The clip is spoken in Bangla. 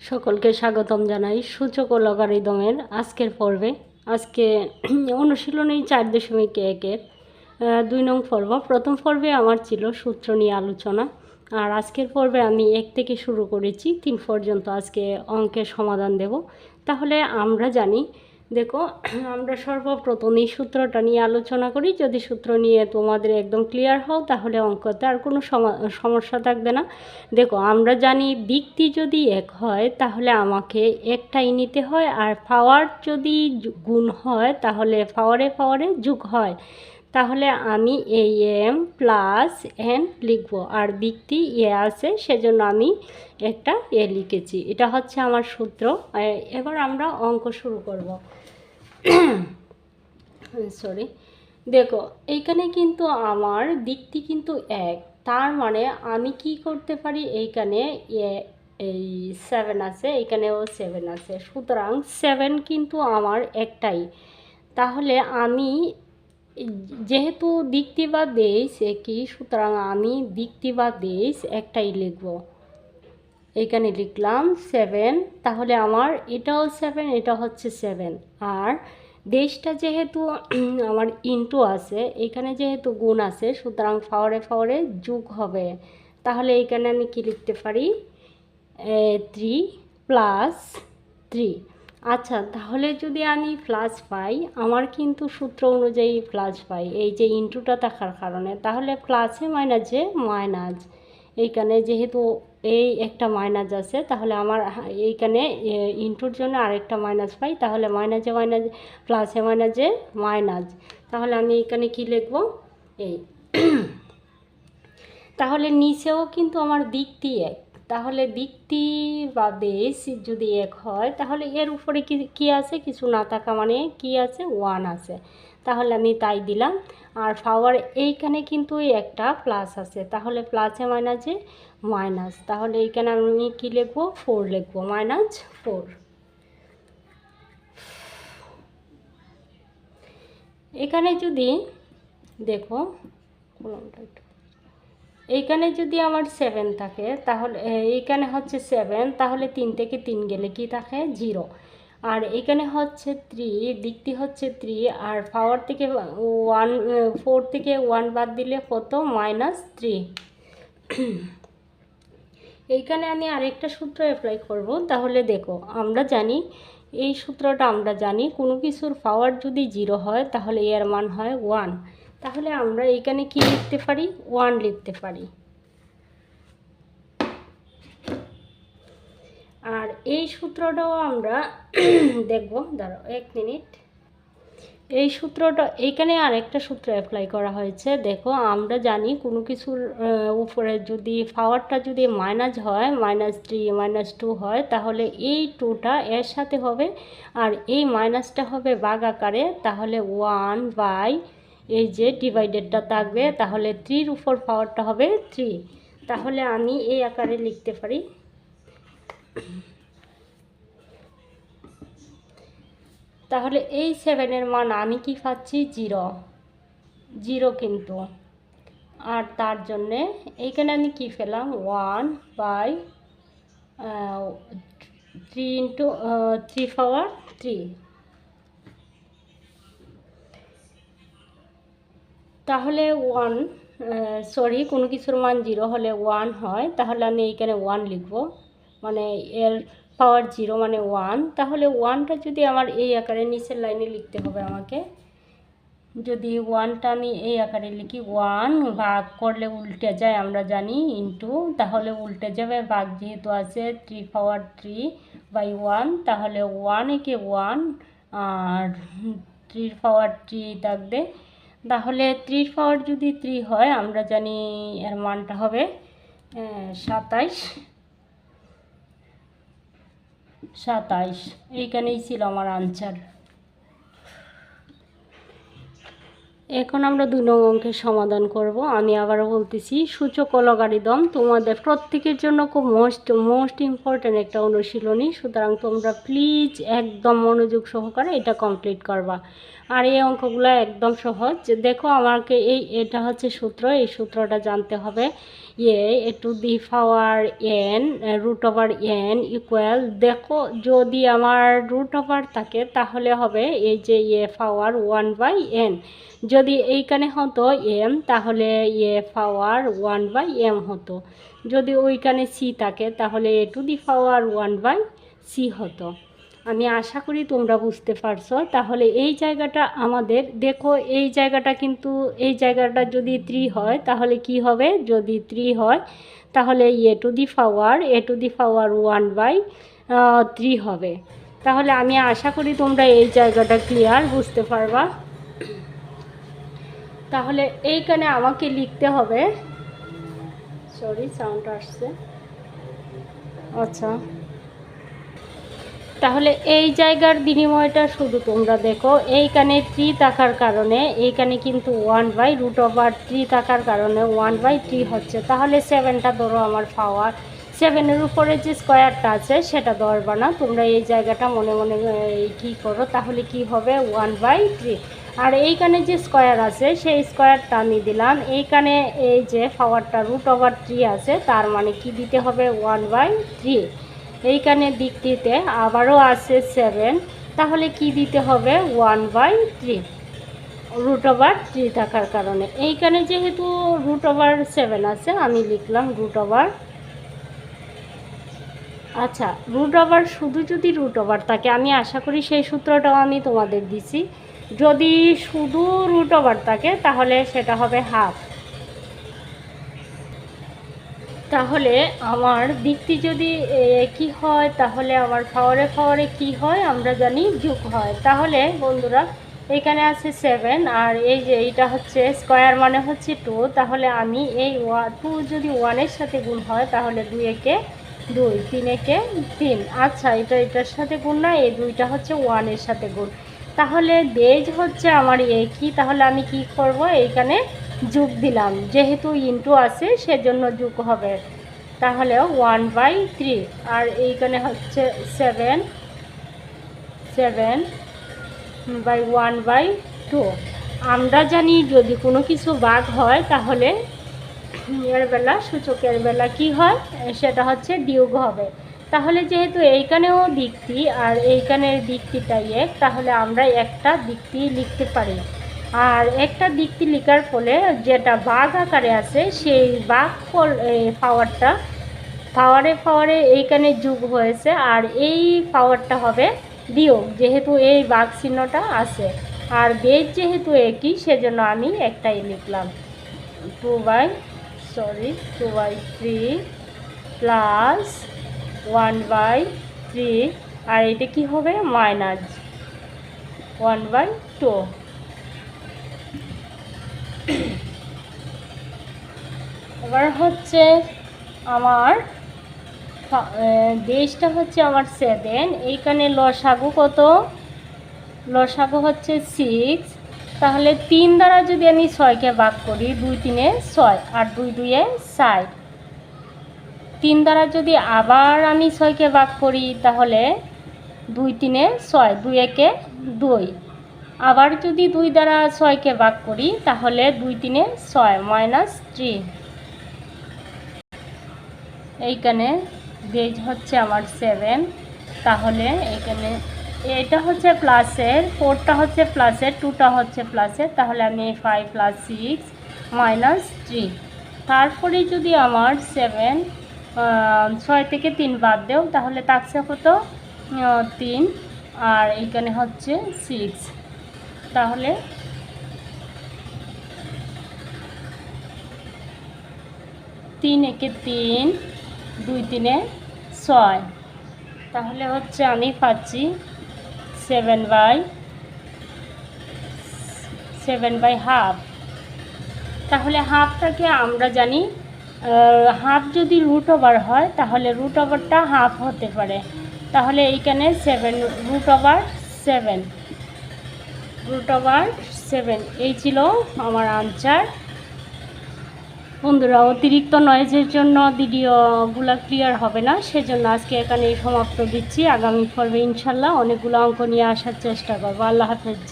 সকলকে স্বাগতম জানাই সূচক ও লগারিদমের আজকের পর্বে। আজকে অনুশীলনী 4.1-এর 2 নং পর্ব। প্রথম পর্বে আমার ছিল সূত্র নিয়ে আলোচনা, আর আজকের পর্বে আমি 1 থেকে শুরু করেছি 3 পর্যন্ত আজকে অঙ্কের সমাধান দেব। তাহলে আমরা জানি, দেখো, আমরা সর্বপ্রথম এই সূত্রটা নিয়ে আলোচনা করি। যদি সূত্র নিয়ে তোমাদের একদম ক্লিয়ার হও তাহলে অঙ্কতে আর কোনো সমস্যা থাকবে না। দেখো, আমরা জানি দিকটি যদি এক হয় তাহলে আমাকে একটাই নিতে হয়, আর পাওয়ার যদি গুণ হয় তাহলে পাওয়ারে যোগ হয়। তাহলে আমি এই এম প্লাস এন লিখব, আর দিকটি এ আছে সেজন্য আমি একটা এ লিখেছি। এটা হচ্ছে আমার সূত্র। এবার আমরা অঙ্ক শুরু করব। সরি, দেখো এইখানে কিন্তু আমার দিকটি কিন্তু এক, তার মানে আমি কি করতে পারি, এইখানে এই 7 আছে, এইখানেও 7 আছে, সুতরাং 7 কিন্তু আমার একটাই। তাহলে আমি যেহেতু দিকটি বা বেস একই, সুতরাং আমি দিকটি বা বেস একটাই লিখব। এইখানে লিখলাম 7, তাহলে আমার এটাও 7, এটা হচ্ছে 7। আর দেশটা যেহেতু আমার ইনটু আছে, এখানে যেহেতু গুণ আছে, সুতরাং পাওয়ারে যোগ হবে। তাহলে এইখানে আমি কি লিখতে পারি, 3 প্লাস 3। আচ্ছা, তাহলে যদি আমি প্লাস পাই, আমার কিন্তু সূত্র অনুযায়ী প্লাস পাই, এই যে ইনটুটা থাকার কারণে, তাহলে প্লাসে মাইনাসে মাইনাস। এইখানে যেহেতু এই একটা মাইনাস আছে, তাহলে আমার এইখানে ইনটুর জন্য আরেকটা মাইনাস পাই, তাহলে মাইনাসে মাইনাস প্লাসে মাইনাসে মাইনাস। তাহলে আমি এইখানে কি লিখব, এই তাহলে নিচেও কিন্তু আমার দিকটি এক। তাহলে দিকটি বা বেস যদি এক হয় তাহলে এর উপরে কি আছে, কিছু না থাকা মানে কি আছে, 1 আছে। তাহলে আমি তাই দিলাম। আর পাওয়ার এইখানে কিন্তু একটা প্লাস আছে, তাহলে প্লাসে মাইনাসে মাইনাস। তাহলে এইখানে আমি কি লিখবো, 4 লিখবো, -4। এখানে যদি দেখো, এইখানে যদি আমার 7 থাকে, তাহলে এইখানে হচ্ছে 7, তাহলে 3 থেকে 3 গেলে কি থাকে, 0। আর এখানে হচ্ছে 3, দিকটি হচ্ছে 3, আর পাওয়ার থেকে 4 থেকে 1 বাদ দিলে কত, -3। এইখানে আমি আরেকটা সূত্র অ্যাপ্লাই করব। তাহলে দেখো, আমরা জানি এই সূত্রটা, আমরা জানি কোনো কিছুর পাওয়ার যদি 0 হয় তাহলে এর মান হয় 1। তাহলে আমরা এখানে কি লিখতে পারি, 1 লিখতে পারি। আর এই সূত্রটাও আমরা দেখব, দাঁড়াও 1 মিনিট। এই সূত্রটা, এইখানে আরেকটা সূত্র অ্যাপ্লাই করা হয়েছে। দেখো, আমরা জানি কোনো কিছুর উপরে যদি পাওয়ারটা যদি মাইনাস হয়, -3 -2 হয়, তাহলে এই 2টা এর সাথে হবে, আর এই মাইনাসটা হবে ভাগ আকারে, তাহলে 1 বাই এই যে ডিভাইডেডটা থাকবে, তাহলে 3-র উপর পাওয়ারটা হবে 3। তাহলে আমি এই আকারে লিখতে পারি। তাহলে এই 7-এর মান আমি কি পাচ্ছি, 0 কিন্তু। আর তার জন্যে এইখানে আমি কি পেলাম, 1 বাই 3 ইন্টু 3 পাওয়ার 3। তাহলে 1, সরি, কোনো কিছুর মান 0 হলে 1 হয়, তাহলে আমি এইখানে 1 লিখব, মানে এর পাওয়ার 0 মানে 1। তাহলে 1টা যদি আমার এই আকারে নিচের লাইনে লিখতে হবে আমাকে। যদি 1টা আমি এই আকারে লিখি, 1 ভাগ করলে উল্টে যায়, আমরা জানি, ইন্টু, তাহলে উল্টে যাবে, ভাগ যেহেতু আছে, 3 পাওয়ার 3 বাই 1, তাহলে 1 একে 1, আর 3 পাওয়ার 3 থাকবে। তাহলে 3 পাওয়ার যদি 3 হয়, আমরা জানি এর মানটা হবে 27। এইখানেই ছিল আমার আনসার। এখন আমরা 2 নং অঙ্কের সমাধান করব। আমি আবারও বলতেছি, সূচক ও লগারিদম তোমাদের প্রত্যেকের জন্য খুব মোস্ট ইম্পর্ট্যান্ট একটা অনুশীলনী। সুতরাং তোমরা প্লিজ একদম মনোযোগ সহকারে এটা কমপ্লিট করবা। আর এই অঙ্কগুলো একদম সহজ। দেখো, আমাকে এটা হচ্ছে সূত্র, এই সূত্রটা জানতে হবে। A to the power n root over n equal, দেখো যদি আমার রুট ওভার থাকে তাহলে হবে এই যে পাওয়ার 1/n। যদি এইখানে হতো m তাহলে পাওয়ার 1/m হতো। যদি ওইখানে c থাকে তাহলে a two the power 1/c হতো। আমি আশা করি তোমরা বুঝতে পারছো। তাহলে এই জায়গাটা আমাদের দেখো, এই জায়গাটা কিন্তু এই জায়গাটা যদি 3 হয় তাহলে কি হবে? যদি 3 হয় তাহলে a টু দি পাওয়ার 1/3 হবে। তাহলে আমি আশা করি তোমরা এই জায়গাটা ক্লিয়ার বুঝতে পারবা। তাহলে এইখানে আমাকে লিখতে হবে, সরি সাউন্ড আসছে, আচ্ছা। তাহলে এই জায়গার বিনিময়টা শুধু তোমরা দেখো, এইখানে 3 থাকার কারণে এইখানে কিন্তু 1/√3 থাকার কারণে 1/3 হচ্ছে। তাহলে 7টা ধরো আমার পাওয়ার, 7-এর উপরে যে স্কোয়ারটা আছে সেটা ধরবা না, তোমরা এই জায়গাটা মনে মনে কী করো। তাহলে কি হবে? 1/3। আর এইখানে যে স্কোয়ার আছে সেই স্কোয়ারটা আমি দিলাম। এইখানে এই যে পাওয়ারটা √3 আছে, তার মানে কি দিতে হবে? 1/3। এইখানে দিকটিতে আবারও আছে 7, তাহলে কি দিতে হবে? 1/3 √3 থাকার কারণে। এইখানে যেহেতু √7 আছে আমি লিখলাম √। আচ্ছা, √, শুধু যদি √, থাকে, আমি আশা করি সেই সূত্রটাও আমি তোমাদের দিছি। যদি শুধু √, থাকে তাহলে সেটা হবে হাফ। তাহলে আমার দিকটি যদি একই হয় তাহলে আমার পাওয়ারে কি হয় আমরা জানি? যোগ হয়। তাহলে বন্ধুরা এখানে আছে 7 আর এই যে এইটা হচ্ছে স্কোয়ার মানে হচ্ছে 2। তাহলে আমি এই 2 যদি 1-এর সাথে গুণ হয় তাহলে 2 একে 2, 3 একে 3। আচ্ছা, এটার সাথে গুণ না, এই 2টা হচ্ছে 1-এর সাথে গুণ। তাহলে বেজ হচ্ছে আমার একই। তাহলে আমি কি করব? এইখানে যোগ দিলাম, যেহেতু ইনটু আছে সেজন্য যোগ হবে। তাহলে 1/3 আর এইখানে হচ্ছে 7/1/2। আমরা জানি যদি কোনো কিছু ভাগ হয় তাহলে এর বেলা সূচকের বেলা কি হয়? সেটা হচ্ছে বিয়োগ হবে। তাহলে যেহেতু এইখানেও দিকটি আর এইখানের দিকটিটা এক, তাহলে আমরা একটা দিকটি লিখতে পারি। আর একটা দিকটি লেখার ফলে যেটা ভাগ আকারে আছে সেই ভাগ পাওয়ারে এইখানে যোগ হয়েছে, আর এই পাওয়ারটা হবে বিয়োগ, যেহেতু এই ভাগ চিহ্নটা আছে। আর বেজ যেহেতু একই সেজন্য আমি একটাই লিখলাম, 2/3 প্লাস 1/3। আর এটা কি হবে? মাইনাস 1/2। এবার হচ্ছে আমার বেসটা হচ্ছে আমার 7। এইখানে লসাগু কত? লসাগু হচ্ছে 6। তাহলে 3 দ্বারা যদি আমি 6কে ভাগ করি, 2 3-এ 6 আর 2 2-এ 4। 3 দ্বারা যদি আবার আমি 6কে ভাগ করি তাহলে 2 3-এ 6, 2 1-এ 2। আবার যদি 2 দ্বারা 6কে ভাগ করি তাহলে 2 3-এ 6 -3। এইখানে বেজ হচ্ছে আমার 7। তাহলে এখানে এটা হচ্ছে প্লাসের, 4টা হচ্ছে প্লাসের, 2টা হচ্ছে প্লাসের। তাহলে আমি 5 + 6 -3। তারপরে যদি আমার 7 6 থেকে 3 বাদ দেও তাহলে থাকছে কত? 3। আর এইখানে হচ্ছে 6। তাহলে 3 একে 3, 2 3-এ 6। তাহলে হচ্ছে আমি পাচ্ছি 7/হাফ। তাহলে হাফটাকে আমরা জানি, হাফ যদি √, হয় তাহলে √টা হাফ হতে পারে। তাহলে এইখানে 7 √7 7 এই ছিল আমার আনসার। বন্ধুরা, অতিরিক্ত নয়েজের জন্য ভিডিওগুলো ক্লিয়ার হবে না, সেজন্য আজকে এখানেই সমাপ্ত দিচ্ছি। আগামী পর্বে ইনশাল্লাহ অনেকগুলো অঙ্ক নিয়ে আসার চেষ্টা করবো। আল্লাহ হাফেজ।